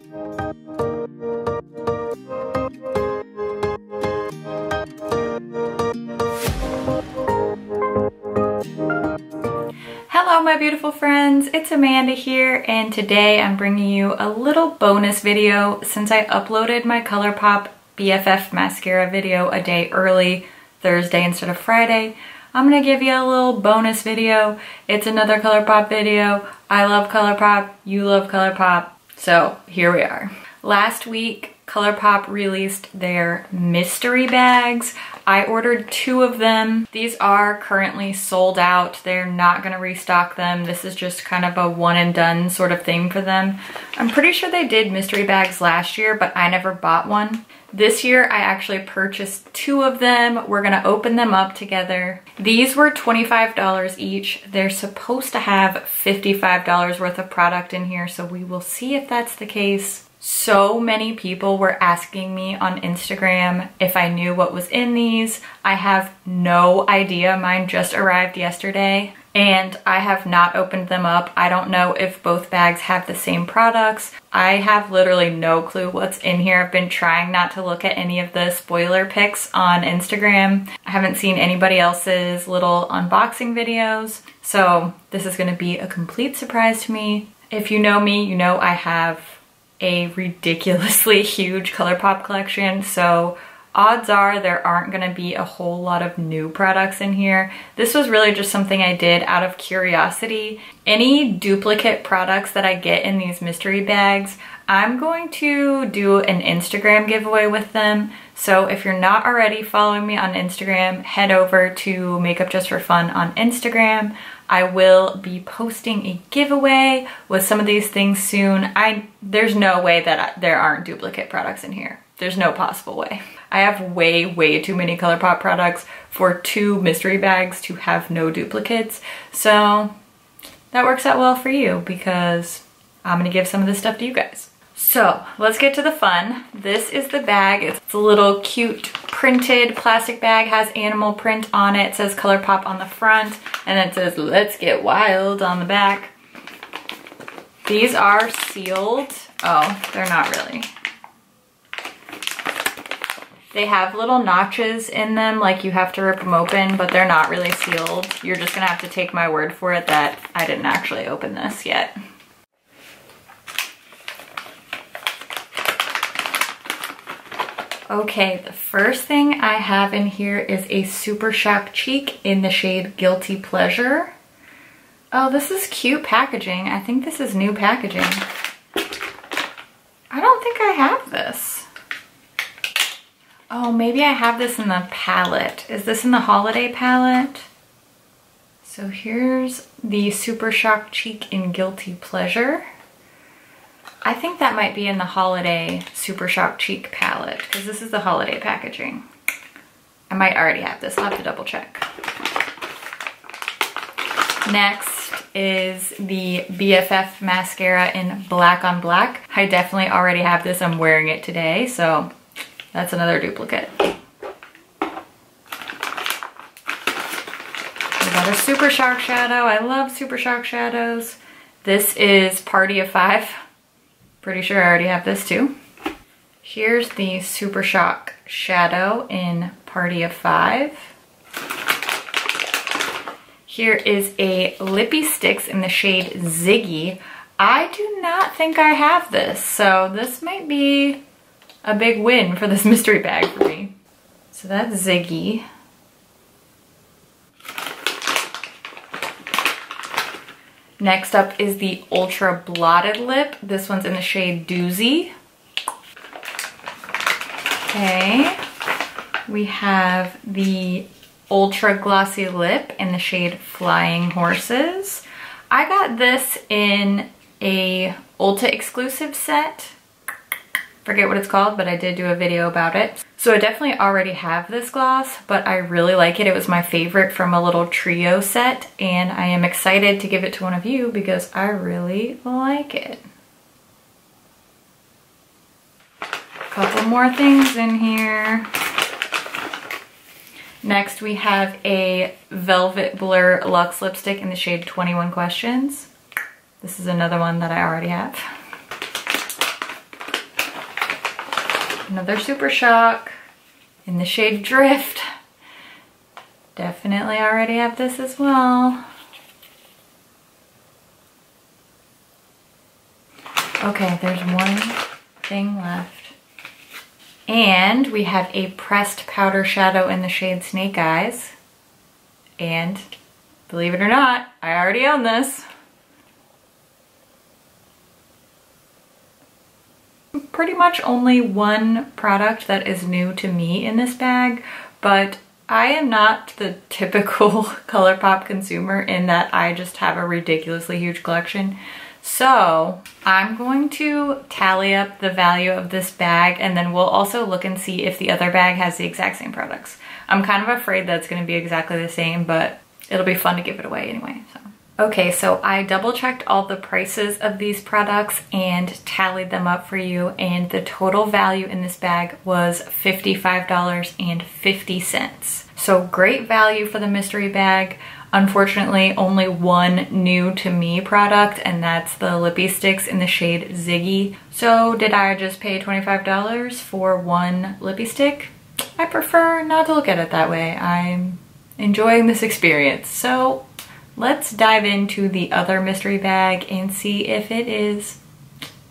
Hello my beautiful friends, it's Amanda here, and today I'm bringing you a little bonus video since I uploaded my ColourPop Bff Mascara video a day early, Thursday instead of Friday. I'm gonna give you a little bonus video. It's another ColourPop video. I love ColourPop, you love ColourPop, so here we are. Last week, ColourPop released their mystery bags. I ordered 2 of them. These are currently sold out. They're not gonna restock them. This is just kind of a one and done sort of thing for them. I'm pretty sure they did mystery bags last year, but I never bought one. This year, I actually purchased 2 of them. We're gonna open them up together. These were $25 each. They're supposed to have $55 worth of product in here, so we will see if that's the case. So many people were asking me on Instagram if I knew what was in these. I have no idea. Mine just arrived yesterday and I have not opened them up. I don't know if both bags have the same products. I have literally no clue what's in here. I've been trying not to look at any of the spoiler pics on Instagram. I haven't seen anybody else's little unboxing videos. So this is gonna be a complete surprise to me. If you know me, you know I have a ridiculously huge ColourPop collection, so odds are there aren't gonna be a whole lot of new products in here. This was really just something I did out of curiosity. Any duplicate products that I get in these mystery bags, I'm going to do an Instagram giveaway with them. So if you're not already following me on Instagram, head over to Makeup.Just.For.Fun on Instagram. I will be posting a giveaway with some of these things soon. There's no way that there aren't duplicate products in here. There's no possible way. I have way too many ColourPop products for 2 mystery bags to have no duplicates. So that works out well for you because I'm gonna give some of this stuff to you guys. So let's get to the fun. This is the bag. It's a little cute printed plastic bag, has animal print on it. It says ColourPop on the front, and then it says "Let's Get Wild" on the back. These are sealed. Oh, they're not really. They have little notches in them, like you have to rip them open, but they're not really sealed. You're just gonna have to take my word for it that I didn't actually open this yet. Okay, the first thing I have in here is a Super Shock Cheek in the shade Guilty Pleasure. Oh, this is cute packaging. I think this is new packaging. I don't think I have this. Oh, maybe I have this in the palette. Is this in the holiday palette? So here's the Super Shock Cheek in Guilty Pleasure. I think that might be in the holiday Super Shock Cheek palette because this is the holiday packaging. I might already have this. I'll have to double check. Next is the Bff Mascara in Black on Black. I definitely already have this. I'm wearing it today, so that's another duplicate. We got a Super Shock Shadow. I love Super Shock Shadows. This is Party of 5. Pretty sure I already have this too. Here's the Super Shock Shadow in Party of 5. Here is a Lippy Sticks in the shade Ziggy. I do not think I have this, so this might be a big win for this mystery bag for me. So that's Ziggy. Next up is the Ultra Blotted Lip. This one's in the shade Doozy. Okay, we have the Ultra Glossy Lip in the shade Flying Horses. I got this in a Ulta exclusive set. Forget what it's called, but I did do a video about it. So I definitely already have this gloss, but I really like it. It was my favorite from a little trio set, and I am excited to give it to one of you because I really like it. Couple more things in here. Next we have a Velvet Blur Luxe lipstick in the shade 21 Questions. This is another one that I already have. Another Super Shock in the shade Drift. Definitely already have this as well. Okay, there's one thing left. And we have a pressed powder shadow in the shade Snake Eyes. And believe it or not, I already own this. Pretty much only one product that is new to me in this bag, but I am not the typical ColourPop consumer in that I just have a ridiculously huge collection. So I'm going to tally up the value of this bag, and then we'll also look and see if the other bag has the exact same products. I'm kind of afraid that it's going to be exactly the same, but it'll be fun to give it away anyway. Okay, so I double checked all the prices of these products and tallied them up for you, and the total value in this bag was $55.50. So great value for the mystery bag. Unfortunately, only one new to me product, and that's the lippy sticks in the shade Ziggy. So did I just pay $25 for one lippy stick? I prefer not to look at it that way. I'm enjoying this experience. So let's dive into the other mystery bag and see if it is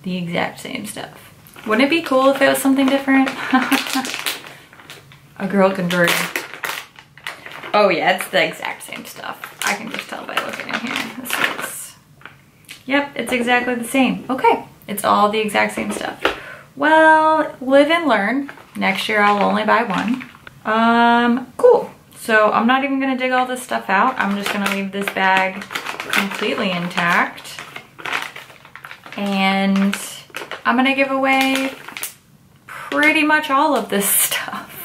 the exact same stuff. Wouldn't it be cool if it was something different? A girl can dream. Oh yeah, it's the exact same stuff. I can just tell by looking in here. This is, yep, it's exactly the same. Okay, it's all the exact same stuff. Well, live and learn. Next year I'll only buy one. Cool. So I'm not even gonna dig all this stuff out. I'm just gonna leave this bag completely intact. And I'm gonna give away pretty much all of this stuff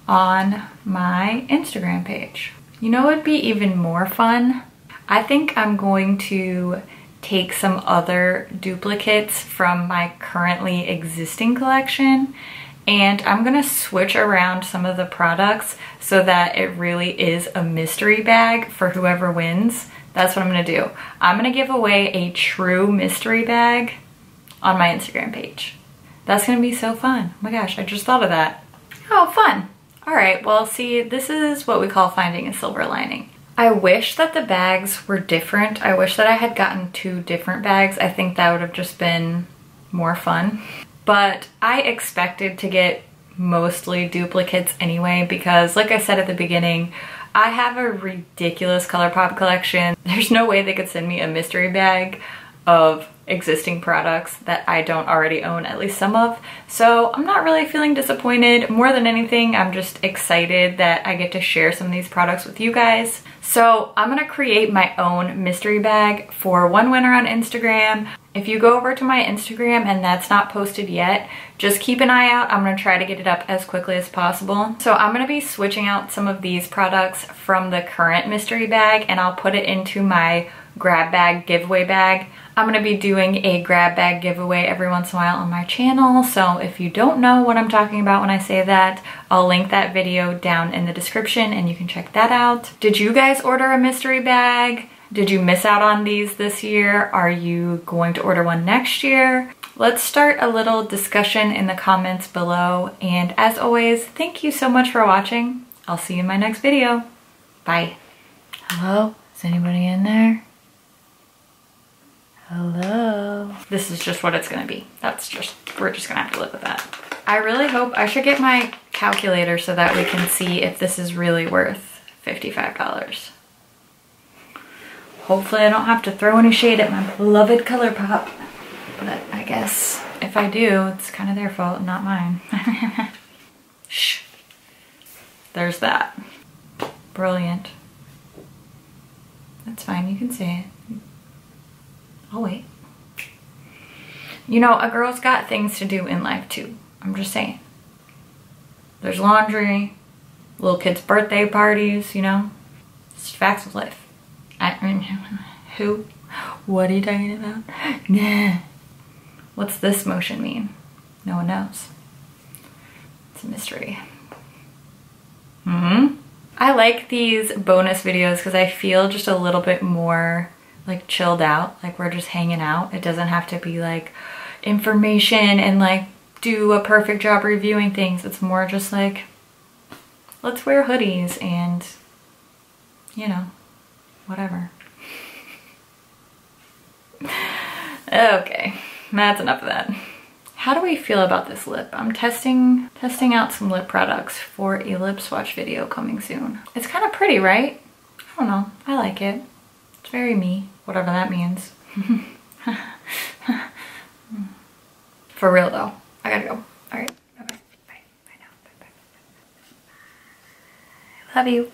on my Instagram page. You know what would be even more fun? I think I'm going to take some other duplicates from my currently existing collection, and I'm gonna switch around some of the products so that it really is a mystery bag for whoever wins. That's what I'm gonna do. I'm gonna give away a true mystery bag on my Instagram page. That's gonna be so fun. Oh my gosh, I just thought of that. Oh, fun. All right, well, see, this is what we call finding a silver lining. I wish that the bags were different. I wish that I had gotten 2 different bags. I think that would have just been more fun. But I expected to get mostly duplicates anyway, because like I said at the beginning, I have a ridiculous ColourPop collection. There's no way they could send me a mystery bag of existing products that I don't already own at least some of. So I'm not really feeling disappointed. More than anything, I'm just excited that I get to share some of these products with you guys. So I'm gonna create my own mystery bag for one winner on Instagram. If you go over to my Instagram and that's not posted yet, just keep an eye out. I'm gonna try to get it up as quickly as possible. So I'm gonna be switching out some of these products from the current mystery bag, and I'll put it into my grab bag giveaway bag. I'm gonna be doing a grab bag giveaway every once in a while on my channel, so if you don't know what I'm talking about when I say that, I'll link that video down in the description and you can check that out. Did you guys order a mystery bag? Did you miss out on these this year? Are you going to order one next year? Let's start a little discussion in the comments below, and as always, thank you so much for watching. I'll see you in my next video. Bye. Hello? Is anybody in there? Hello? This is just what it's gonna be. We're just gonna have to live with that. I really hope, I should get my calculator so that we can see if this is really worth $55. Hopefully I don't have to throw any shade at my beloved ColourPop. But I guess if I do, it's kind of their fault, not mine. Shh. There's that. Brilliant. That's fine, you can say it. I'll wait. You know, a girl's got things to do in life too. I'm just saying. There's laundry, little kids' birthday parties, you know. It's facts of life. Who? What are you talking about? Nah. What's this motion mean? No one knows. It's a mystery. I like these bonus videos because I feel just a little bit more like chilled out, like we're just hanging out. It doesn't have to be like information and like do a perfect job reviewing things. It's more just like, let's wear hoodies and, you know, whatever. Okay, that's enough of that. How do we feel about this lip? I'm testing out some lip products for a lip swatch video coming soon. It's kind of pretty, right? I don't know, I like it. It's very me, whatever that means. For real though, I gotta go. All right, bye-bye, bye, bye now, bye, bye, bye. Love you.